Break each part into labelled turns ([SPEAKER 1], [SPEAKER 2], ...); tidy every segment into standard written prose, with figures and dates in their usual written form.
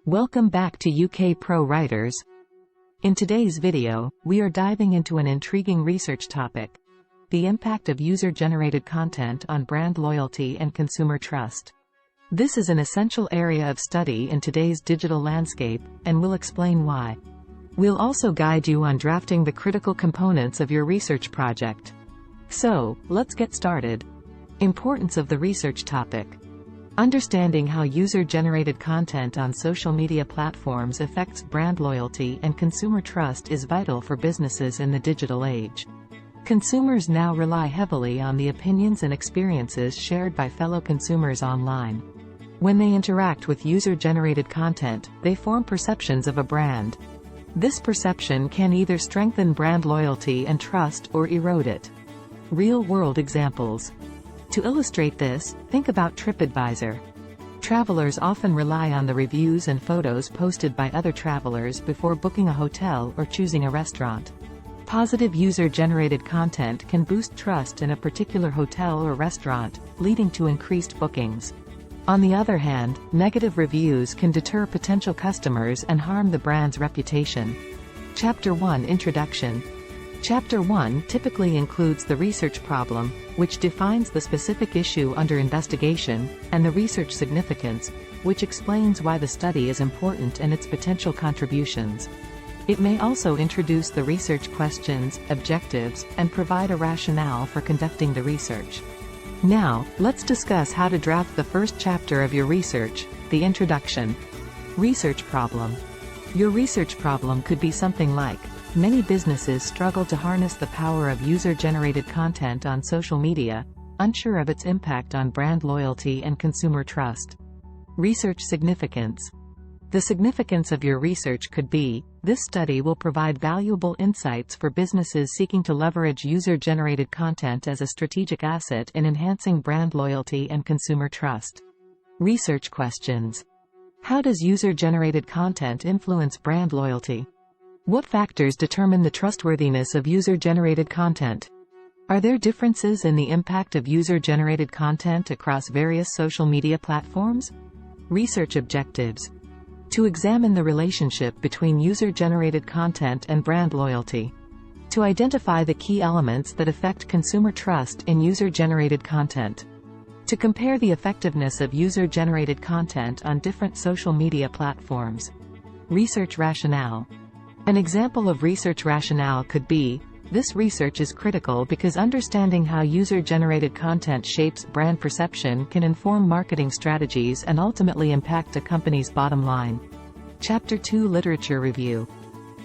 [SPEAKER 1] Welcome back to UK Pro Writers. In today's video, we are diving into an intriguing research topic: the impact of user-generated content on brand loyalty and consumer trust. This is an essential area of study in today's digital landscape, and we'll explain why. We'll also guide you on drafting the critical components of your research project. So, let's get started. Importance of the research topic. Understanding how user-generated content on social media platforms affects brand loyalty and consumer trust is vital for businesses in the digital age. Consumers now rely heavily on the opinions and experiences shared by fellow consumers online. When they interact with user-generated content, they form perceptions of a brand. This perception can either strengthen brand loyalty and trust or erode it. Real-world examples. To illustrate this, think about TripAdvisor. Travelers often rely on the reviews and photos posted by other travelers before booking a hotel or choosing a restaurant. Positive user-generated content can boost trust in a particular hotel or restaurant, leading to increased bookings. On the other hand, negative reviews can deter potential customers and harm the brand's reputation. Chapter 1 Introduction. Chapter 1 typically includes the research problem, which defines the specific issue under investigation, and the research significance, which explains why the study is important and its potential contributions. It may also introduce the research questions, objectives, and provide a rationale for conducting the research. Now, let's discuss how to draft the first chapter of your research, the introduction. Research problem. Your research problem could be something like: many businesses struggle to harness the power of user-generated content on social media, unsure of its impact on brand loyalty and consumer trust. Research significance. The significance of your research could be: this study will provide valuable insights for businesses seeking to leverage user-generated content as a strategic asset in enhancing brand loyalty and consumer trust. Research questions. How does user-generated content influence brand loyalty? What factors determine the trustworthiness of user-generated content? Are there differences in the impact of user-generated content across various social media platforms? Research objectives. To examine the relationship between user-generated content and brand loyalty. To identify the key elements that affect consumer trust in user-generated content. To compare the effectiveness of user-generated content on different social media platforms. Research rationale. An example of research rationale could be: this research is critical because understanding how user-generated content shapes brand perception can inform marketing strategies and ultimately impact a company's bottom line. Chapter 2 Literature Review.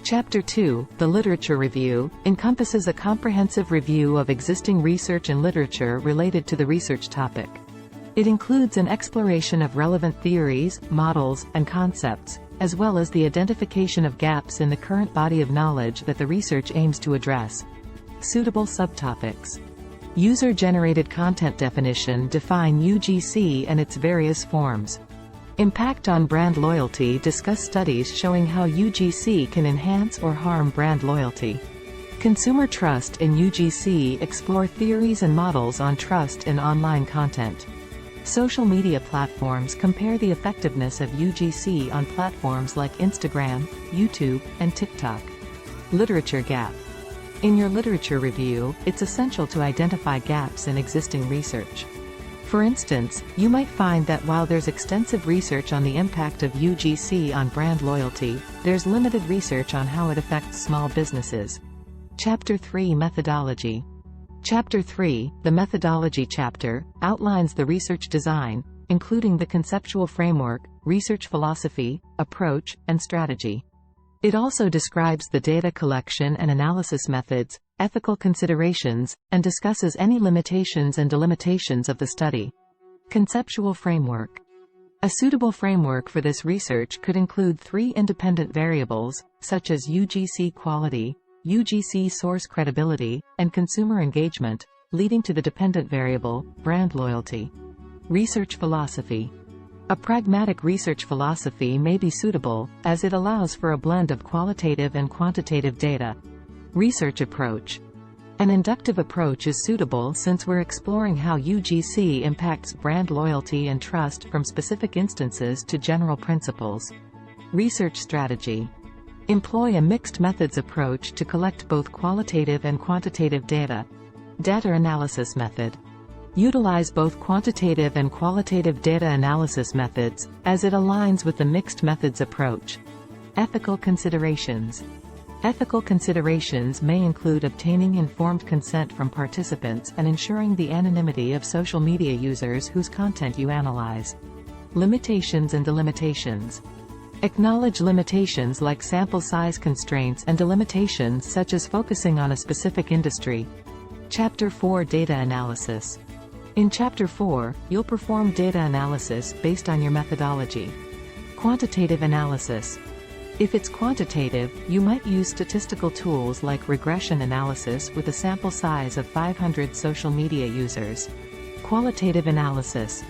[SPEAKER 1] Chapter 2, the Literature Review, encompasses a comprehensive review of existing research and literature related to the research topic. It includes an exploration of relevant theories, models, and concepts, as well as the identification of gaps in the current body of knowledge that the research aims to address. Suitable subtopics. User-generated content definition. Define UGC and its various forms. Impact on brand loyalty. Discuss studies showing how UGC can enhance or harm brand loyalty. Consumer trust in UGC. Explore theories and models on trust in online content. Social media platforms. Compare the effectiveness of UGC on platforms like Instagram, YouTube, and TikTok. Literature gap. In your literature review, it's essential to identify gaps in existing research. For instance, you might find that while there's extensive research on the impact of UGC on brand loyalty, there's limited research on how it affects small businesses. Chapter 3 Methodology. Chapter 3, the Methodology chapter, outlines the research design, including the conceptual framework, research philosophy, approach, and strategy. It also describes the data collection and analysis methods, ethical considerations, and discusses any limitations and delimitations of the study. Conceptual framework. A suitable framework for this research could include 3 independent variables, such as UGC quality, UGC source credibility, and consumer engagement, leading to the dependent variable, brand loyalty. Research philosophy. A pragmatic research philosophy may be suitable, as it allows for a blend of qualitative and quantitative data. Research approach. An inductive approach is suitable since we're exploring how UGC impacts brand loyalty and trust from specific instances to general principles. Research strategy. Employ a mixed methods approach to collect both qualitative and quantitative data. Data analysis method. Utilize both quantitative and qualitative data analysis methods, as it aligns with the mixed methods approach. Ethical considerations. Ethical considerations may include obtaining informed consent from participants and ensuring the anonymity of social media users whose content you analyze. Limitations and delimitations. Acknowledge limitations like sample size constraints and delimitations such as focusing on a specific industry. Chapter 4 Data Analysis. In Chapter 4, you'll perform data analysis based on your methodology. Quantitative analysis. If it's quantitative, you might use statistical tools like regression analysis with a sample size of 500 social media users. Qualitative analysis.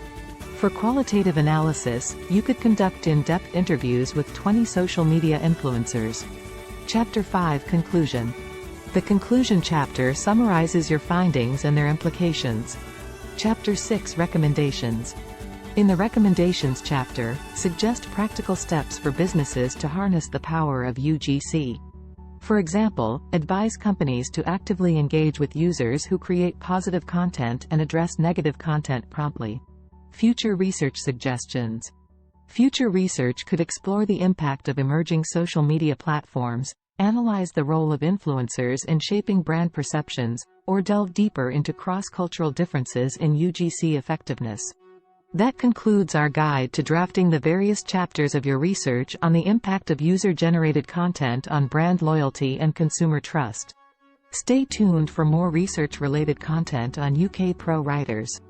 [SPEAKER 1] For qualitative analysis, you could conduct in-depth interviews with 20 social media influencers. Chapter 5 Conclusion. The conclusion chapter summarizes your findings and their implications. Chapter 6 Recommendations. In the Recommendations chapter, suggest practical steps for businesses to harness the power of UGC. For example, advise companies to actively engage with users who create positive content and address negative content promptly. Future research suggestions. Future research could explore the impact of emerging social media platforms, analyze the role of influencers in shaping brand perceptions, or delve deeper into cross-cultural differences in UGC effectiveness. That concludes our guide to drafting the various chapters of your research on the impact of user-generated content on brand loyalty and consumer trust. Stay tuned for more research-related content on UK Pro Writers.